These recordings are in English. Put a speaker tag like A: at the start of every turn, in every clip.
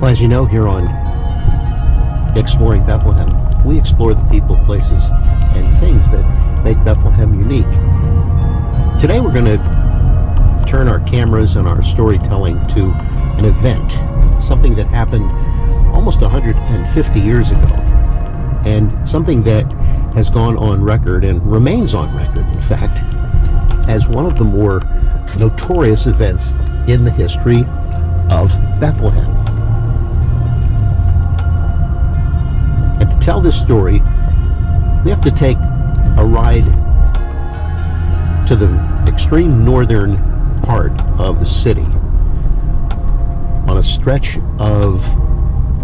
A: Well, as you know, here on Exploring Bethlehem, we explore the people, places, and things that make Bethlehem unique. Today we're going to turn our cameras and our storytelling to an event, something that happened almost 150 years ago, and something that has gone on record and remains on record, in fact, as one of the more notorious events in the history of Bethlehem. And to tell this story, we have to take a ride to the extreme northern part of the city on a stretch of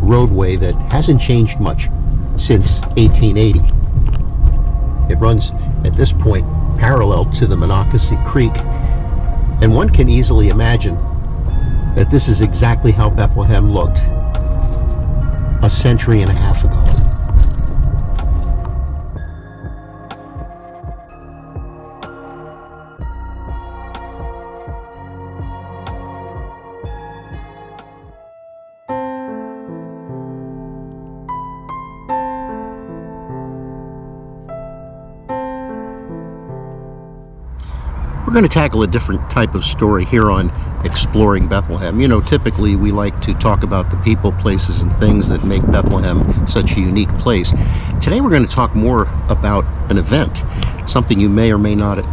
A: roadway that hasn't changed much since 1880. It runs at this point parallel to the Monocacy Creek, and one can easily imagine that this is exactly how Bethlehem looked a century and a half ago. We're going to tackle a different type of story here on Exploring Bethlehem. You know, typically we like to talk about the people, places, and things that make Bethlehem such a unique place. Today we're going to talk more about an event, something you may or may not have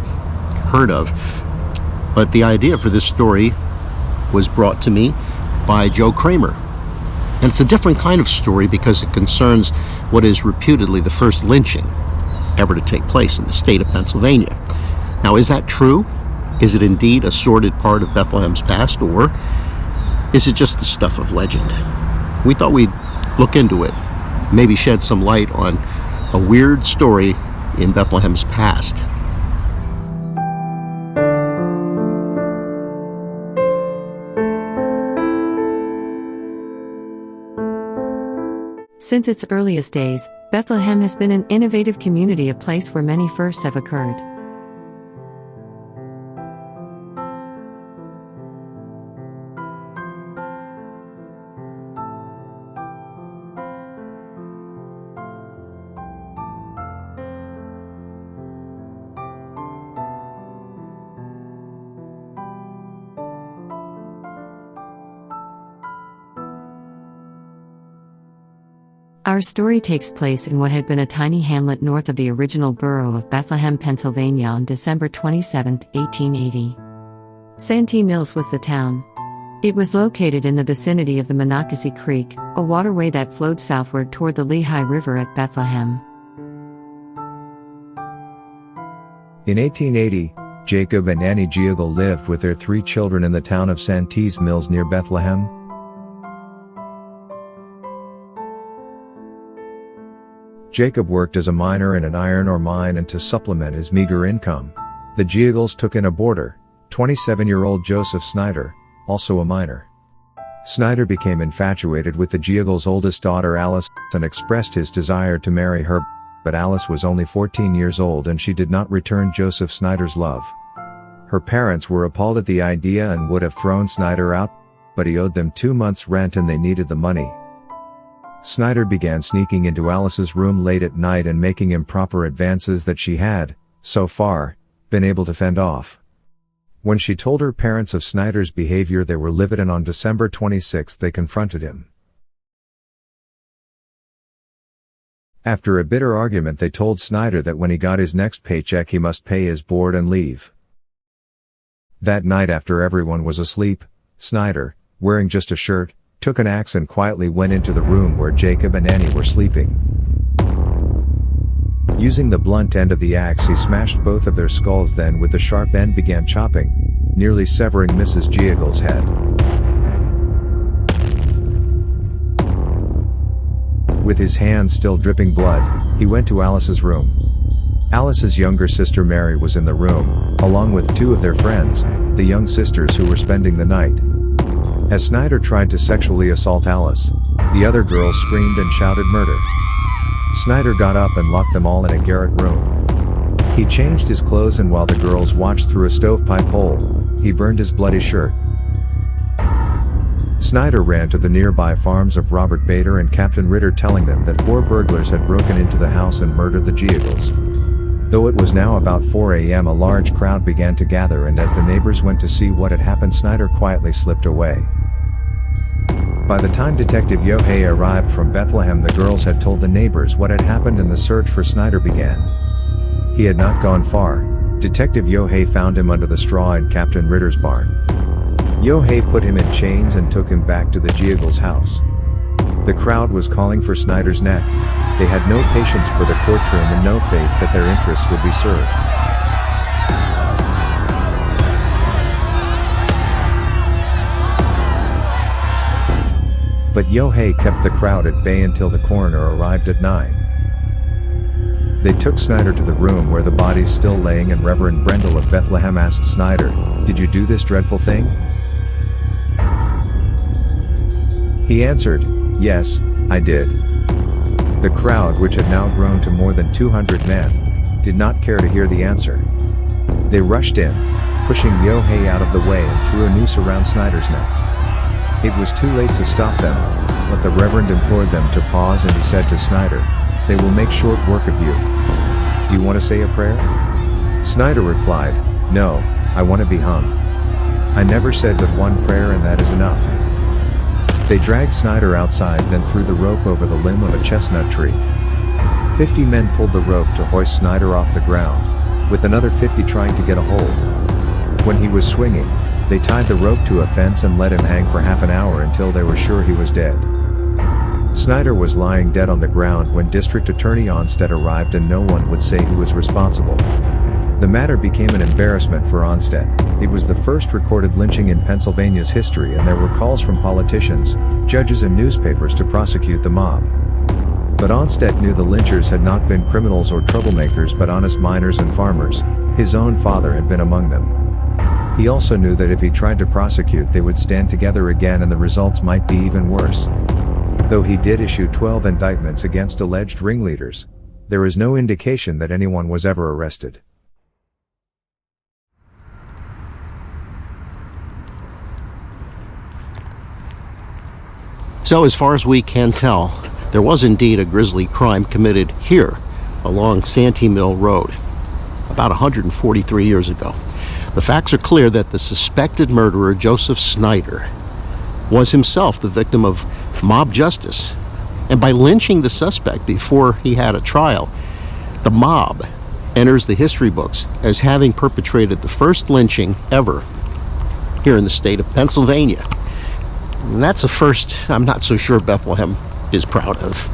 A: heard of. But the idea for this story was brought to me by Joe Kramer. And it's a different kind of story because it concerns what is reputedly the first lynching ever to take place in the state of Pennsylvania. Now, is that true? Is it indeed a sordid part of Bethlehem's past, or is it just the stuff of legend? We thought we'd look into it, maybe shed some light on a weird story in Bethlehem's past.
B: Since its earliest days, Bethlehem has been an innovative community, a place where many firsts have occurred. Our story takes place in what had been a tiny hamlet north of the original borough of Bethlehem, Pennsylvania on December 27, 1880. Santee Mills was the town. It was located in the vicinity of the Monocacy Creek, a waterway that flowed southward toward the Lehigh River at Bethlehem.
C: In 1880, Jacob and Annie Giegel lived with their 3 children in the town of Santee Mills near Bethlehem. Jacob worked as a miner in an iron ore mine, and to supplement his meager income, the Giegels took in a boarder, 27-year-old Joseph Snyder, also a miner. Snyder became infatuated with the Giegels' oldest daughter Alice and expressed his desire to marry her, but Alice was only 14 years old and she did not return Joseph Snyder's love. Her parents were appalled at the idea and would have thrown Snyder out, but he owed them 2 months' rent and they needed the money. Snyder began sneaking into Alice's room late at night and making improper advances that she had, so far, been able to fend off. When she told her parents of Snyder's behavior, they were livid, and on December 26 they confronted him. After a bitter argument, they told Snyder that when he got his next paycheck he must pay his board and leave. That night, after everyone was asleep, Snyder, wearing just a shirt, took an axe and quietly went into the room where Jacob and Annie were sleeping. Using the blunt end of the axe, he smashed both of their skulls, then with the sharp end began chopping, nearly severing Mrs. Giegle's head. With his hands still dripping blood, he went to Alice's room. Alice's younger sister Mary was in the room, along with two of their friends, the young sisters who were spending the night. As Snyder tried to sexually assault Alice, the other girls screamed and shouted murder. Snyder got up and locked them all in a garret room. He changed his clothes, and while the girls watched through a stovepipe hole, he burned his bloody shirt. Snyder ran to the nearby farms of Robert Bader and Captain Ritter, telling them that 4 burglars had broken into the house and murdered the Giegles. Though it was now about 4 a.m., a large crowd began to gather, and as the neighbors went to see what had happened, Snyder quietly slipped away. By the time Detective Yohei arrived from Bethlehem, the girls had told the neighbors what had happened and the search for Snyder began. He had not gone far. Detective Yohei found him under the straw in Captain Ritter's barn. Yohei put him in chains and took him back to the Giegles' house. The crowd was calling for Snyder's neck. They had no patience for the courtroom and no faith that their interests would be served. But Yohei kept the crowd at bay until the coroner arrived at 9. They took Snyder to the room where the body's still laying, and Reverend Brendel of Bethlehem asked Snyder, "Did you do this dreadful thing?" He answered, "Yes, I did." The crowd, which had now grown to more than 200 men, did not care to hear the answer. They rushed in, pushing Yohei out of the way, and threw a noose around Snyder's neck. It was too late to stop them, but the Reverend implored them to pause, and he said to Snyder, "They will make short work of you. Do you want to say a prayer?" Snyder replied, "No, I want to be hung. I never said but one prayer, and that is enough." They dragged Snyder outside, then threw the rope over the limb of a chestnut tree. 50 men pulled the rope to hoist Snyder off the ground, with another 50 trying to get a hold. When he was swinging, they tied the rope to a fence and let him hang for half an hour until they were sure he was dead. Snyder was lying dead on the ground when District Attorney Onstead arrived, and no one would say who was responsible. The matter became an embarrassment for Onstead. It was the first recorded lynching in Pennsylvania's history, and there were calls from politicians, judges, and newspapers to prosecute the mob. But Onstead knew the lynchers had not been criminals or troublemakers, but honest miners and farmers. His own father had been among them. He also knew that if he tried to prosecute, they would stand together again, and the results might be even worse. Though he did issue 12 indictments against alleged ringleaders, there is no indication that anyone was ever arrested.
A: So as far as we can tell, there was indeed a grisly crime committed here along Santee Mill Road about 143 years ago. The facts are clear that the suspected murderer, Joseph Snyder, was himself the victim of mob justice. And by lynching the suspect before he had a trial, the mob enters the history books as having perpetrated the first lynching ever here in the state of Pennsylvania. And that's a first I'm not so sure Bethlehem is proud of.